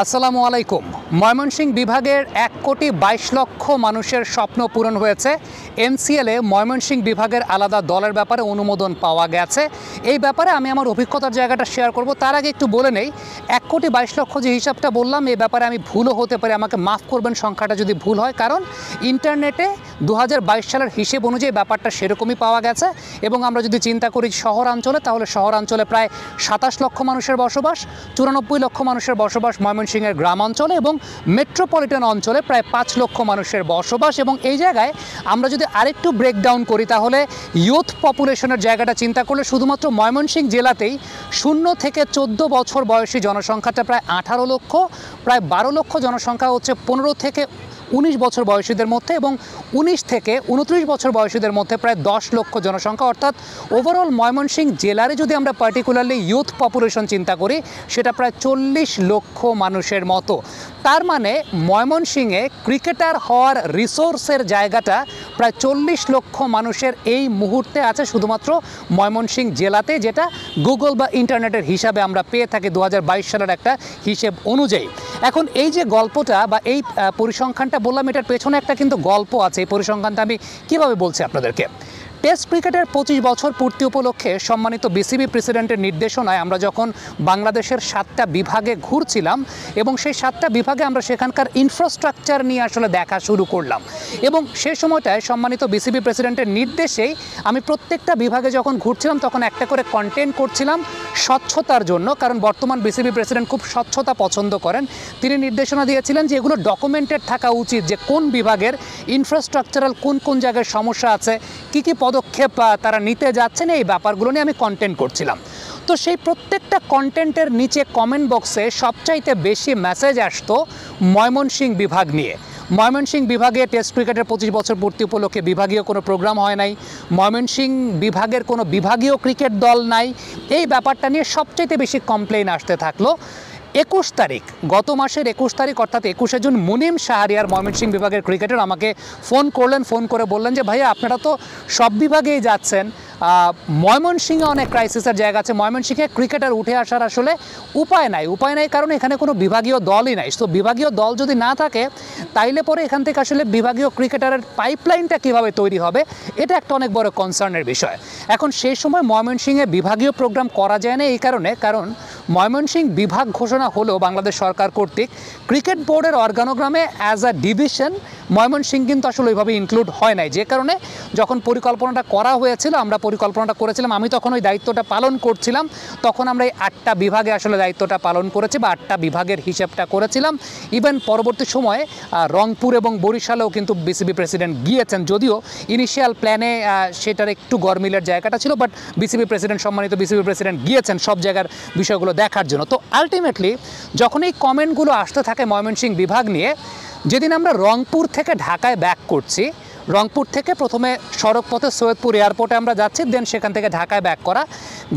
আসসালামু আলাইকুম। ময়মনসিংহ বিভাগের 1,22,00,000 মানুষের স্বপ্ন পূরণ হয়েছে। এনসিএলে ময়মনসিংহ বিভাগের আলাদা দলের ব্যাপারে অনুমোদন পাওয়া গেছে। এই ব্যাপারে আমি আমার অভিজ্ঞতার জায়গাটা শেয়ার করব। তার আগে একটু বলে নেই, 1,22,00,000 যে হিসাবটা বললাম, এই ব্যাপারে আমি ভুলও হতে পারে, আমাকে মাফ করবেন সংখ্যাটা যদি ভুল হয়, কারণ ইন্টারনেটে 2022 সালের হিসেব অনুযায়ী ব্যাপারটা সেরকমই পাওয়া গেছে। এবং আমরা যদি চিন্তা করি শহরাঞ্চলে, তাহলে শহরাঞ্চলে প্রায় 27 লক্ষ মানুষের বসবাস, 94 লক্ষ মানুষের বসবাস ময়মনসিংহের গ্রামাঞ্চলে, এবং মেট্রোপলিটন অঞ্চলে প্রায় 5 লক্ষ মানুষের বসবাস। এবং এই জায়গায় আমরা যদি আরেকটু ব্রেকডাউন করি, তাহলে ইয়ুথ পপুলেশনের জায়গাটা চিন্তা করলে শুধুমাত্র ময়মনসিংহ জেলাতেই 0 থেকে 14 বছর বয়সী জনসংখ্যাটা প্রায় 18 লক্ষ, প্রায় 12 লক্ষ জনসংখ্যা হচ্ছে 15 থেকে 19 বছর বয়সীদের মধ্যে, এবং 19 থেকে 29 বছর বয়সীদের মধ্যে প্রায় 10 লক্ষ জনসংখ্যা। অর্থাৎ ওভারঅল ময়মনসিংহ জেলারে যদি আমরা পার্টিকুলারলি ইয়ুথ পপুলেশন চিন্তা করি, সেটা প্রায় 40 লক্ষ মানুষের মতো। তার মানে ময়মনসিংহে ক্রিকেটার হওয়ার রিসোর্সের জায়গাটা প্রায় 40 লক্ষ মানুষের এই মুহূর্তে আছে শুধুমাত্র ময়মনসিংহ জেলাতে, যেটা গুগল বা ইন্টারনেটের হিসাবে আমরা পেয়ে থাকি 2022 সালের একটা হিসেব অনুযায়ী। এখন এই যে গল্পটা বা এই পরিসংখ্যানটা বললাম, এটার পেছনে একটা কিন্তু গল্প আছে। এই পরিসংখ্যানটা আমি কীভাবে বলছি আপনাদেরকে। টেস্ট ক্রিকেটের 25 বছর পূর্তি উপলক্ষে সম্মানিত বিসিবি প্রেসিডেন্টের নির্দেশনায় আমরা যখন বাংলাদেশের 7টা বিভাগে ঘুরছিলাম, এবং সেই 7টা বিভাগে আমরা সেখানকার ইনফ্রাস্ট্রাকচার নিয়ে আসলে দেখা শুরু করলাম। এবং সেই সময়টায় সম্মানিত বিসিবি প্রেসিডেন্টের নির্দেশেই আমি প্রত্যেকটা বিভাগে যখন ঘুরছিলাম, তখন একটা করে কন্টেন্ট করছিলাম স্বচ্ছতার জন্য, কারণ বর্তমান বিসিবি প্রেসিডেন্ট খুব স্বচ্ছতা পছন্দ করেন। তিনি নির্দেশনা দিয়েছিলেন যে এগুলো ডকুমেন্টেড থাকা উচিত, যে কোন বিভাগের ইনফ্রাস্ট্রাকচারাল কোন কোন জায়গায় সমস্যা আছে, কী কী পদক্ষেপ তারা নিতে যাচ্ছেন, এই ব্যাপারগুলো নিয়ে আমি কন্টেন্ট করছিলাম। তো সেই প্রত্যেকটা কন্টেন্টের নিচে কমেন্ট বক্সে সবচাইতে বেশি মেসেজ আসতো ময়মনসিংহ বিভাগ নিয়ে। ময়মনসিংহ বিভাগে টেস্ট ক্রিকেটের 25 বছর পূর্তি উপলক্ষে বিভাগীয় কোনো প্রোগ্রাম হয় নাই, ময়মনসিংহ বিভাগের কোনো বিভাগীয় ক্রিকেট দল নাই, এই ব্যাপারটা নিয়ে সবচাইতে বেশি কমপ্লেইন আসতে থাকলো। 21 তারিখ, গত মাসের 21 তারিখ অর্থাৎ 21শে জুন, মুনিম শাহরিয়ার ময়মনসিংহ বিভাগের ক্রিকেটার আমাকে ফোন করলেন। ফোন করে বললেন যে ভাইয়া, আপনারা তো সব বিভাগেই যাচ্ছেন, ময়মনসিংহে অনেক ক্রাইসিসের জায়গা আছে, ময়মনসিংহে ক্রিকেটার উঠে আসার আসলে উপায় নাই, কারণ এখানে কোনো বিভাগীয় দলই নাই। তো বিভাগীয় দল যদি না থাকে, তাইলে পরে এখান থেকে আসলে বিভাগীয় ক্রিকেটারের পাইপলাইনটা কীভাবে তৈরি হবে, এটা একটা অনেক বড় কনসার্নের বিষয়। এখন সেই সময় ময়মনসিংহে বিভাগীয় প্রোগ্রাম করা যায় না এই কারণে, কারণ ময়মনসিংহ বিভাগ ঘোষণা হলেও বাংলাদেশ সরকার কর্তৃক ক্রিকেট বোর্ডের অর্গানোগ্রামে অ্যাজ আ ডিভিশন ময়মনসিংহ কিন্তু আসলে ওইভাবে ইনক্লুড হয় নাই। যে কারণে যখন পরিকল্পনাটা করা হয়েছিল, আমরা পরিকল্পনাটা করেছিলাম, আমি তখন ওই দায়িত্বটা পালন করছিলাম, তখন আমরা এই 8টা বিভাগে আসলে দায়িত্বটা পালন করেছি বা 8টা বিভাগের হিসেবটা করেছিলাম। ইভেন পরবর্তী সময়ে রংপুর এবং বরিশালেও কিন্তু বিসিবি প্রেসিডেন্ট গিয়েছেন, যদিও ইনিশিয়াল প্ল্যানে সেটার একটু গরমিলের জায়গাটা ছিল, বাট সম্মানিত বিসিবি প্রেসিডেন্ট গিয়েছেন সব জায়গার বিষয়গুলো দেখার জন্য। তো আলটিমেটলি যখন এই কমেন্টগুলো আসতে থাকে ময়মনসিংহ বিভাগ নিয়ে, যেদিন আমরা রংপুর থেকে ঢাকায় ব্যাক করছি, রংপুর থেকে প্রথমে সড়ক পথে সৈয়দপুর এয়ারপোর্টে আমরা যাচ্ছি, দেন সেখান থেকে ঢাকায় ব্যাক করা।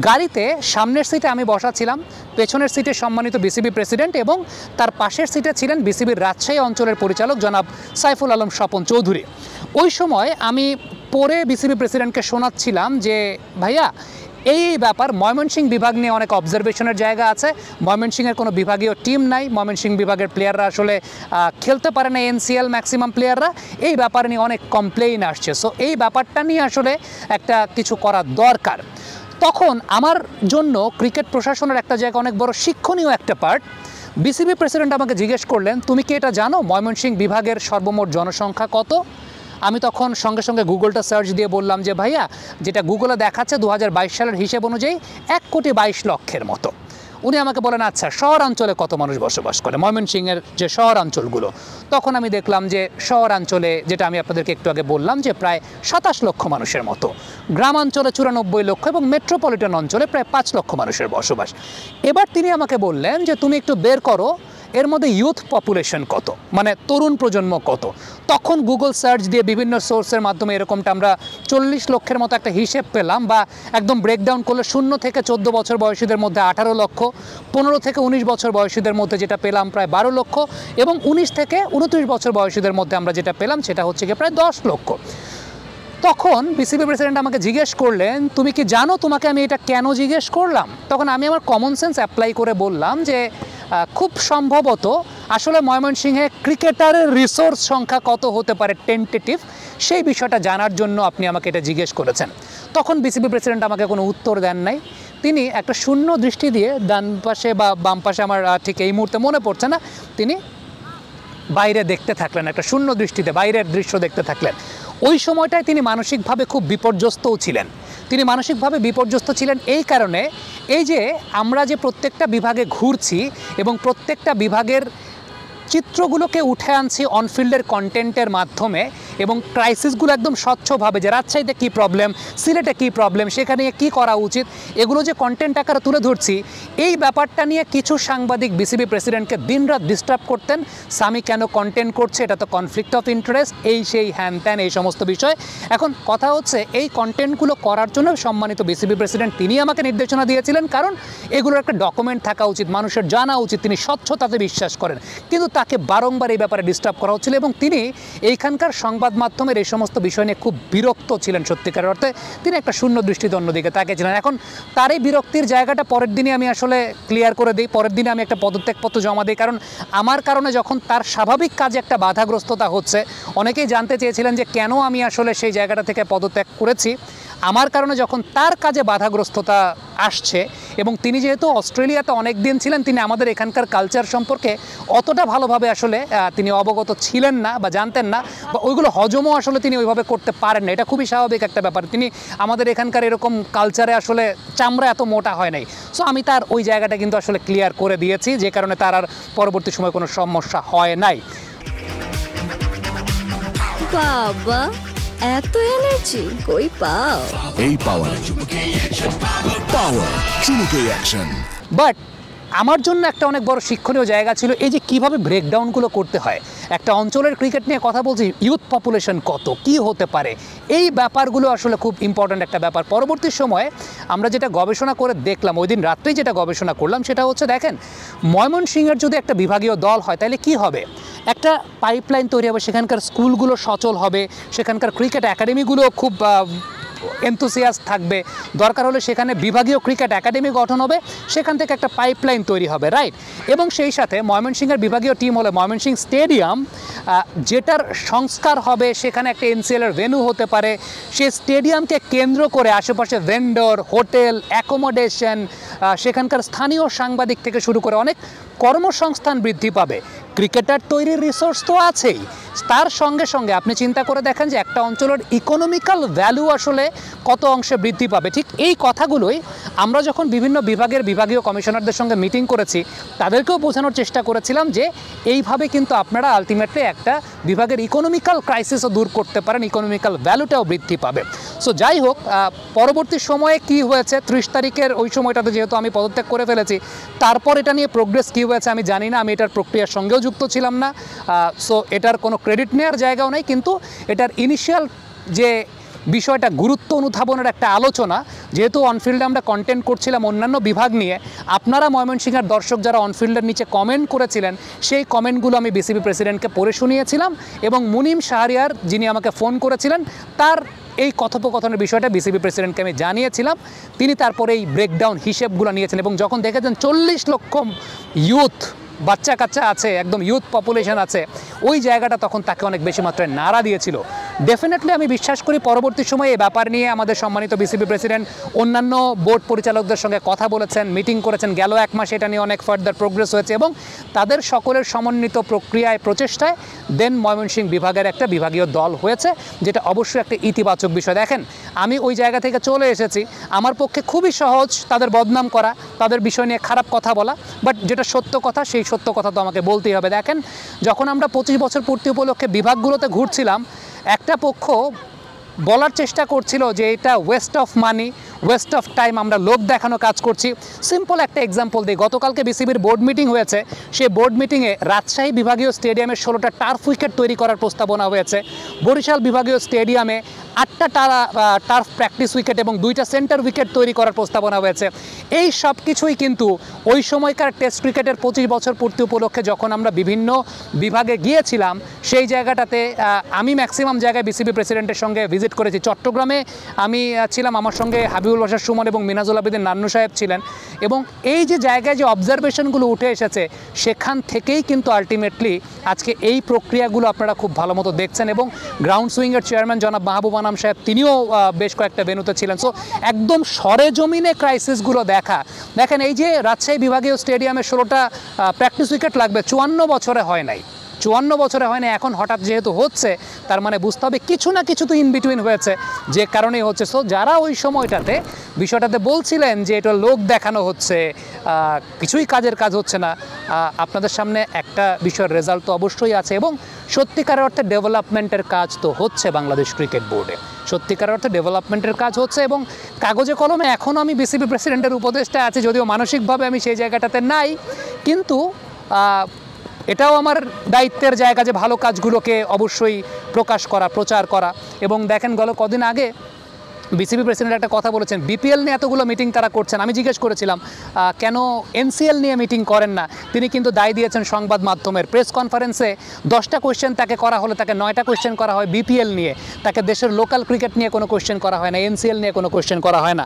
গাড়িতে সামনের সিটে আমি বসা ছিলাম, পেছনের সিটে সম্মানিত বিসিবি প্রেসিডেন্ট, এবং তার পাশের সিটে ছিলেন বিসিবির রাজশাহী অঞ্চলের পরিচালক জনাব সাইফুল আলম স্বপন চৌধুরী। ওই সময় আমি পরে বিসিবি প্রেসিডেন্টকে শোনাচ্ছিলাম যে ভাইয়া, এই ব্যাপার ময়মনসিংহ বিভাগ নিয়ে অনেক অবজারভেশনের জায়গা আছে, ময়মনসিংহের কোনো বিভাগীয় টিম নাই, ময়মনসিংহ বিভাগের প্লেয়াররা আসলে খেলতে পারে না, এনসিএল ম্যাক্সিমাম প্লেয়াররা, এই ব্যাপার নিয়ে অনেক কমপ্লেইন আসছে। সো এই ব্যাপারটা নিয়ে আসলে একটা কিছু করা দরকার। তখন আমার জন্য ক্রিকেট প্রশাসনের একটা জায়গা অনেক বড় শিক্ষণীয় একটা পার্ট। বিসিবি প্রেসিডেন্ট আমাকে জিজ্ঞেস করলেন, তুমি কি এটা জানো ময়মনসিংহ বিভাগের সর্বমোট জনসংখ্যা কত? আমি তখন সঙ্গে সঙ্গে গুগলটা সার্চ দিয়ে বললাম যে ভাইয়া, যেটা গুগলে দেখাচ্ছে 2022 সালের হিসেব অনুযায়ী 1,22,00,000 মতো। উনি আমাকে বলেন, আচ্ছা শহরাঞ্চলে কত মানুষ বসবাস করে, ময়মনসিংহের যে শহরাঞ্চলগুলো? তখন আমি দেখলাম যে শহরাঞ্চলে, যেটা আমি আপনাদেরকে একটু আগে বললাম, যে প্রায় 27 লক্ষ মানুষের মতো, গ্রামাঞ্চলে 94 লক্ষ, এবং মেট্রোপলিটন অঞ্চলে প্রায় 5 লক্ষ মানুষের বসবাস। এবার তিনি আমাকে বললেন যে তুমি একটু বের করো এর মধ্যে ইয়ুথ পপুলেশন কত, মানে তরুণ প্রজন্ম কত। তখন গুগল সার্চ দিয়ে বিভিন্ন সোর্সের মাধ্যমে এরকমটা আমরা 40 লক্ষের মতো একটা হিসেব পেলাম, বা একদম ব্রেকডাউন করলে 0 থেকে 14 বছর বয়সীদের মধ্যে 18 লক্ষ, 15 থেকে 19 বছর বয়সীদের মধ্যে যেটা পেলাম প্রায় 12 লক্ষ, এবং 19 থেকে 29 বছর বয়সীদের মধ্যে আমরা যেটা পেলাম সেটা হচ্ছে গিয়ে প্রায় 10 লক্ষ। তখন বিসিবি প্রেসিডেন্ট আমাকে জিজ্ঞেস করলেন, তুমি কি জানো তোমাকে আমি এটা কেন জিজ্ঞেস করলাম? তখন আমি আমার কমন সেন্স অ্যাপ্লাই করে বললাম যে খুব সম্ভবত আসলে ময়মনসিংহে ক্রিকেটারের রিসোর্স সংখ্যা কত হতে পারে টেন্টেটিভ, সেই বিষয়টা জানার জন্য আপনি আমাকে এটা জিজ্ঞেস করেছেন। তখন বিসিবি প্রেসিডেন্ট আমাকে কোনো উত্তর দেন নাই। তিনি একটা শূন্য দৃষ্টি দিয়ে ডান পাশে বা বাম পাশে, আমার ঠিক এই মুহূর্তে মনে পড়ছে না, তিনি বাইরে দেখতে থাকলেন, একটা শূন্য দৃষ্টিতে বাইরের দৃশ্য দেখতে থাকলেন। ওই সময়টায় তিনি মানসিকভাবে খুব বিপর্যস্তও ছিলেন। তিনি মানসিকভাবে বিপর্যস্ত ছিলেন এই কারণে, এই যে আমরা যে প্রত্যেকটা বিভাগে ঘুরছি এবং প্রত্যেকটা বিভাগের চিত্রগুলোকে উঠে আনছি অনফিল্ডের কন্টেন্টের মাধ্যমে, এবং ক্রাইসিসগুলো একদম স্বচ্ছভাবে, যে রাজশাহীতে কী প্রবলেম, সিলেটে কী প্রবলেম, সেখানে কী করা উচিত, এগুলো যে কন্টেন্ট আকারে তুলে ধরছি, এই ব্যাপারটা নিয়ে কিছু সাংবাদিক বিসিবি প্রেসিডেন্টকে দিনরাত ডিস্টার্ব করতেন। সামি কেন কন্টেন্ট করছে, এটা তো কনফ্লিক্ট অফ ইন্টারেস্ট, এই সেই হ্যান ত্যান, এই সমস্ত বিষয়। এখন কথা হচ্ছে, এই কন্টেন্টগুলো করার জন্য সম্মানিত বিসিবি প্রেসিডেন্ট তিনি আমাকে নির্দেশনা দিয়েছিলেন, কারণ এগুলোর একটা ডকুমেন্ট থাকা উচিত, মানুষের জানা উচিত, তিনি স্বচ্ছতাতে বিশ্বাস করেন। কিন্তু তাকে বারংবার এই ব্যাপারে ডিস্টার্ব করা হচ্ছিল, এবং তিনি এইখানকার সংবাদ মাধ্যমের এই সমস্ত বিষয় নিয়ে খুব বিরক্ত ছিলেন। সত্যিকারের অর্থে তিনি একটা শূন্য দৃষ্টিতে অন্যদিকে তাকিয়েছিলেন। এখন তার এই বিরক্তির জায়গাটা পরের দিনই আমি আসলে ক্লিয়ার করে দিই। পরের দিনে আমি একটা পদত্যাগপত্র জমা দিই, কারণ আমার কারণে যখন তার স্বাভাবিক কাজে একটা বাধাগ্রস্ততা হচ্ছে, অনেকেই জানতে চেয়েছিলেন যে কেন আমি আসলে সেই জায়গাটা থেকে পদত্যাগ করেছি। আমার কারণে যখন তার কাজে বাধাগ্রস্ততা আসছে, এবং তিনি যেহেতু অস্ট্রেলিয়াতে অনেক দিন ছিলেন, তিনি আমাদের এখানকার কালচার সম্পর্কে অতটা ভালোভাবে আসলে তিনি অবগত ছিলেন না বা জানতেন না, বা ওইগুলো হজমও আসলে তিনি ওইভাবে করতে পারেন না। এটা খুবই স্বাভাবিক একটা ব্যাপার। তিনি আমাদের এখানকার এরকম কালচারে আসলে চামড়া এত মোটা হয় নাই। সো আমি তার ওই জায়গাটা কিন্তু আসলে ক্লিয়ার করে দিয়েছি, যে কারণে তার আর পরবর্তী সময় কোনো সমস্যা হয় নাই। বাবা, এত এনার্জি কই পাও? এই পাওয়ার চুমুকে অ্যাকশন। বাট আমার জন্য একটা অনেক বড় শিক্ষণীয় জায়গা ছিল এই যে কীভাবে ব্রেকডাউনগুলো করতে হয়। একটা অঞ্চলের ক্রিকেট নিয়ে কথা বলছি, ইউথ পপুলেশন কত, কি হতে পারে, এই ব্যাপারগুলো আসলে খুব ইম্পর্ট্যান্ট একটা ব্যাপার। পরবর্তী সময়ে আমরা যেটা গবেষণা করে দেখলাম, ওই দিন রাত্রেই যেটা গবেষণা করলাম, সেটা হচ্ছে দেখেন, ময়মনসিংহের যদি একটা বিভাগীয় দল হয় তাহলে কি হবে, একটা পাইপলাইন তৈরি হবে, সেখানকার স্কুলগুলো সচল হবে, সেখানকার ক্রিকেট একাডেমিগুলো খুব এনথুসিয়াস্ট থাকবে, দরকার হলে সেখানে বিভাগীয় ক্রিকেট একাডেমি গঠন হবে, সেখান থেকে একটা পাইপলাইন তৈরি হবে, রাইট। এবং সেই সাথে ময়মনসিংহের বিভাগীয় টিম হলে ময়মনসিংহ স্টেডিয়াম, যেটার সংস্কার হবে, সেখানে একটা এনসিএলের ভেন্যু হতে পারে, সেই স্টেডিয়ামকে কেন্দ্র করে আশেপাশে ভেন্ডর, হোটেল, অ্যাকোমোডেশন, সেখানকার স্থানীয় সাংবাদিক থেকে শুরু করে অনেক কর্মসংস্থান বৃদ্ধি পাবে। ক্রিকেটার তৈরির রিসোর্স তো আছেই, তার সঙ্গে সঙ্গে আপনি চিন্তা করে দেখেন যে একটা অঞ্চলের ইকোনমিক্যাল ভ্যালু আসলে কত অংশে বৃদ্ধি পাবে। ঠিক এই কথাগুলোই আমরা যখন বিভিন্ন বিভাগের বিভাগীয় কমিশনারদের সঙ্গে মিটিং করেছি, তাদেরকেও বোঝানোর চেষ্টা করেছিলাম যে এইভাবে কিন্তু আপনারা আলটিমেটলি একটা বিভাগের ইকোনমিক্যাল ক্রাইসিসও দূর করতে পারেন, ইকোনমিক্যাল ভ্যালুটাও বৃদ্ধি পাবে। সো যাই হোক, পরবর্তী সময়ে কি হয়েছে, 30 তারিখের ওই সময়টাতে যেহেতু আমি পদত্যাগ করে ফেলেছি, তারপর এটা নিয়ে প্রোগ্রেস কী হয়েছে আমি জানি না, আমি এটার প্রক্রিয়ার সঙ্গেও যুক্ত ছিলাম না। সো এটার কোনো ক্রেডিট নেওয়ার জায়গাও নেই, কিন্তু এটার ইনিশিয়াল যে বিষয়টা, গুরুত্ব অনুধাবনের একটা আলোচনা, যেহেতু অনফিল্ডে আমরা কন্টেন্ট করছিলাম অন্যান্য বিভাগ নিয়ে, আপনারা ময়মনসিংহের দর্শক যারা অনফিল্ডের নিচে কমেন্ট করেছিলেন, সেই কমেন্টগুলো আমি বিসিবি প্রেসিডেন্টকে পড়ে শুনিয়েছিলাম, এবং মুনিম শাহরিয়ার যিনি আমাকে ফোন করেছিলেন, তার এই কথোপকথনের বিষয়টা বিসিবি প্রেসিডেন্টকে আমি জানিয়েছিলাম। তিনি তারপরে এই ব্রেকডাউন হিসেবগুলো নিয়েছেন, এবং যখন দেখেছেন 40 লক্ষ ইউথ, বাচ্চা কাচ্চা আছে, একদম ইউথ পপুলেশন আছে, ওই জায়গাটা তখন তাকে অনেক বেশি মাত্রায় নাড়া দিয়েছিল। ডেফিনেটলি আমি বিশ্বাস করি পরবর্তী সময়ে এই ব্যাপার নিয়ে আমাদের সম্মানিত বিসিবি প্রেসিডেন্ট অন্যান্য বোর্ড পরিচালকদের সঙ্গে কথা বলেছেন, মিটিং করেছেন, গেল এক মাসে এটা নিয়ে অনেক ফার্দার প্রোগ্রেস হয়েছে, এবং তাদের সকলের সমন্বিত প্রক্রিয়ায়, প্রচেষ্টায় দেন ময়মনসিংহ বিভাগের একটা বিভাগীয় দল হয়েছে, যেটা অবশ্যই একটা ইতিবাচক বিষয়। দেখেন, আমি ওই জায়গা থেকে চলে এসেছি, আমার পক্ষে খুবই সহজ তাদের বদনাম করা, তাদের বিষয় নিয়ে খারাপ কথা বলা, বাট যেটা সত্য কথা, সেই সত্য কথা তো আমাকে বলতেই হবে। দেখেন, যখন আমরা 25 বছর পূর্তি উপলক্ষে বিভাগগুলোতে ঘুরছিলাম, একটা পক্ষ বলার চেষ্টা করছিল যে এটা West of money, West of time, আমরা লোক দেখানো কাজ করছি। সিম্পল একটা এক্সাম্পল দিই, গতকালকে বিসিবির বোর্ড মিটিং হয়েছে, সেই বোর্ড মিটিংয়ে রাজশাহী বিভাগীয় স্টেডিয়ামে 16টা টার্ফ উইকেট তৈরি করার প্রস্তাবনা হয়েছে, বরিশাল বিভাগীয় স্টেডিয়ামে 8টা টার্ফ প্র্যাকটিস উইকেট এবং 2টা সেন্টার উইকেট তৈরি করার প্রস্তাবনা হয়েছে। এই সব কিছুই কিন্তু ওই সময়কার টেস্ট ক্রিকেটের 25 বছর পূর্তি উপলক্ষে যখন আমরা বিভিন্ন বিভাগে গিয়েছিলাম, সেই জায়গাটাতে আমি ম্যাক্সিমাম জায়গায় বিসিবি প্রেসিডেন্টের সঙ্গে ভিজিট করেছি। চট্টগ্রামে আমি ছিলাম, আমার সঙ্গে হাবিব রবিউল বাশার সুমন এবং মিনাজুল আবেদিন নান্নু সাহেব ছিলেন, এবং এই যে জায়গায় যে অবজারভেশনগুলো উঠে এসেছে সেখান থেকেই কিন্তু আলটিমেটলি আজকে এই প্রক্রিয়াগুলো আপনারা খুব ভালো মতো দেখছেন। এবং গ্রাউন্ড সুইংয়ের চেয়ারম্যান জনাব মাহবুব আনাম সাহেব তিনিও বেশ কয়েকটা ভেন্যুতে ছিলেন। সো একদম সরেজমিনে ক্রাইসিসগুলো দেখেন এই যে রাজশাহী বিভাগীয় স্টেডিয়ামে 16টা প্র্যাকটিস উইকেট লাগবে, 54 বছরে হয় নাই, 54 বছরে হয় না। এখন হঠাৎ যেহেতু হচ্ছে তার মানে বুঝতে হবে কিছু না কিছু তো ইন বিটুইন হয়েছে, যে কারণেই হচ্ছে। সো যারা ওই সময়টাতে বিষয়টাতে বলছিলেন যে এটা লোক দেখানো হচ্ছে, কিছুই কাজের কাজ হচ্ছে না, আপনাদের সামনে একটা বিষয়ের রেজাল্ট তো অবশ্যই আছে। এবং সত্যিকার অর্থে ডেভেলপমেন্টের কাজ তো হচ্ছে বাংলাদেশ ক্রিকেট বোর্ডে, সত্যিকার অর্থে ডেভেলপমেন্টের কাজ হচ্ছে। এবং কাগজে কলমে এখনও আমি বিসিবি প্রেসিডেন্টের উপদেষ্টা আছি, যদিও মানসিকভাবে আমি সেই জায়গাটাতে নাই, কিন্তু এটাও আমার দায়িত্বের জায়গা যে ভালো কাজগুলোকে অবশ্যই প্রকাশ করা, প্রচার করা। এবং দেখেন গেল কদিন আগে বিসিবি প্রেসিডেন্ট একটা কথা বলেছেন, বিপিএল নিয়ে এতগুলো মিটিং তারা করছেন। আমি জিজ্ঞেস করেছিলাম কেন এনসিএল নিয়ে মিটিং করেন না, তিনি কিন্তু দায় দিয়েছেন সংবাদ মাধ্যমের। প্রেস কনফারেন্সে 10টা কোয়েশ্চেন তাকে করা হলে তাকে 9টা কোয়েশ্চেন করা হয় বিপিএল নিয়ে, তাকে দেশের লোকাল ক্রিকেট নিয়ে কোনো কোয়েশ্চেন করা হয় না, এনসিএল নিয়ে কোনো কোয়েশ্চেন করা হয় না।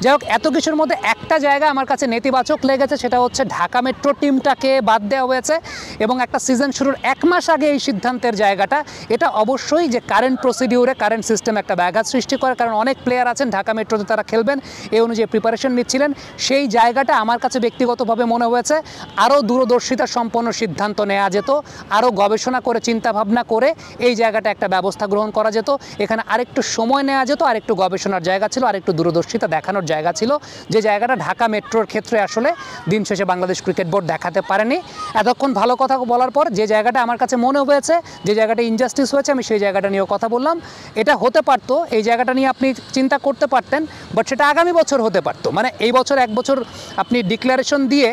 যাই হোক, এত কিছুর মধ্যে একটা জায়গা আমার কাছে নেতিবাচক লেগেছে, সেটা হচ্ছে ঢাকা মেট্রো টিমটাকে বাদ দেওয়া হয়েছে। এবং একটা সিজন শুরুর 1 মাস আগে এই সিদ্ধান্তের জায়গাটা, এটা অবশ্যই যে কারেন্ট প্রসিডিউরে, কারেন্ট সিস্টেম একটা ব্যাঘাত সৃষ্টি করে, কারণ অনেক প্লেয়ার আছেন ঢাকা মেট্রোতে, তারা খেলবেন, এই অনুযায়ী প্রিপারেশন নিচ্ছিলেন। সেই জায়গাটা আমার কাছে ব্যক্তিগতভাবে মনে হয়েছে আরও দূরদর্শিতা সম্পন্ন সিদ্ধান্ত নেওয়া যেত, আরও গবেষণা করে চিন্তাভাবনা করে এই জায়গাটা একটা ব্যবস্থা গ্রহণ করা যেত। এখানে আরেকটু সময় নেওয়া যেত, আরেকটু গবেষণার জায়গা ছিল, আরেকটু দূরদর্শিতা দেখানোর জায়গা ছিল, যে জায়গাটা ঢাকা মেট্রোর ক্ষেত্রে আসলে দিন শেষে বাংলাদেশ ক্রিকেট বোর্ড দেখাতে পারেনি। এতক্ষণ ভালো কথা বলার পর যে জায়গাটা আমার কাছে মনে হয়েছে, যে জায়গাটা ইনজাস্টিস হয়েছে, আমি সেই জায়গাটা নিয়েও কথা বললাম। এটা হতে পারতো, এই জায়গাটা নিয়ে আপনি চিন্তা করতে পারতেন, বাট সেটা আগামী বছর হতে পারতো। মানে এই বছর 1 বছর আপনি ডিক্লারেশন দিয়ে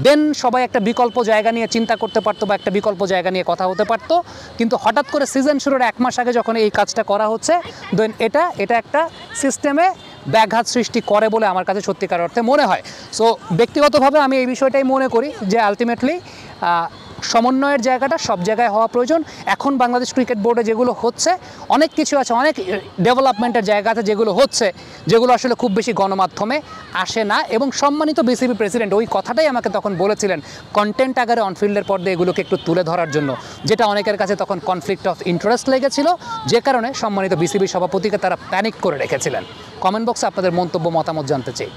দেন সবাই একটা বিকল্প জায়গা নিয়ে চিন্তা করতে পারতো, বা একটা বিকল্প জায়গা নিয়ে কথা হতে পারতো। কিন্তু হঠাৎ করে সিজন শুরুর 1 মাস আগে যখন এই কাজটা করা হচ্ছে, দেন এটা একটা সিস্টেমে ব্যাঘাত সৃষ্টি করে বলে আমার কাছে সত্যিকার অর্থে মনে হয়। সো ব্যক্তিগতভাবে আমি এই বিষয়টাই মনে করি যে আলটিমেটলি সমন্বয়ের জায়গাটা সব জায়গায় হওয়া প্রয়োজন। এখন বাংলাদেশ ক্রিকেট বোর্ডে যেগুলো হচ্ছে, অনেক কিছু আছে, অনেক ডেভেলপমেন্টের জায়গা আছে যেগুলো হচ্ছে, যেগুলো আসলে খুব বেশি গণমাধ্যমে আসে না। এবং সম্মানিত বিসিবি প্রেসিডেন্ট ওই কথাটাই আমাকে তখন বলেছিলেন, কন্টেন্ট আকারে অনফিল্ডের পর্দায় এগুলোকে একটু তুলে ধরার জন্য, যেটা অনেকের কাছে তখন কনফ্লিক্ট অফ ইন্টারেস্ট লেগেছিল, যে কারণে সম্মানিত বিসিবি সভাপতিকে তারা প্যানিক করে রেখেছিলেন। কমেন্ট বক্সে আপনাদের মন্তব্য, মতামত জানতে চাই।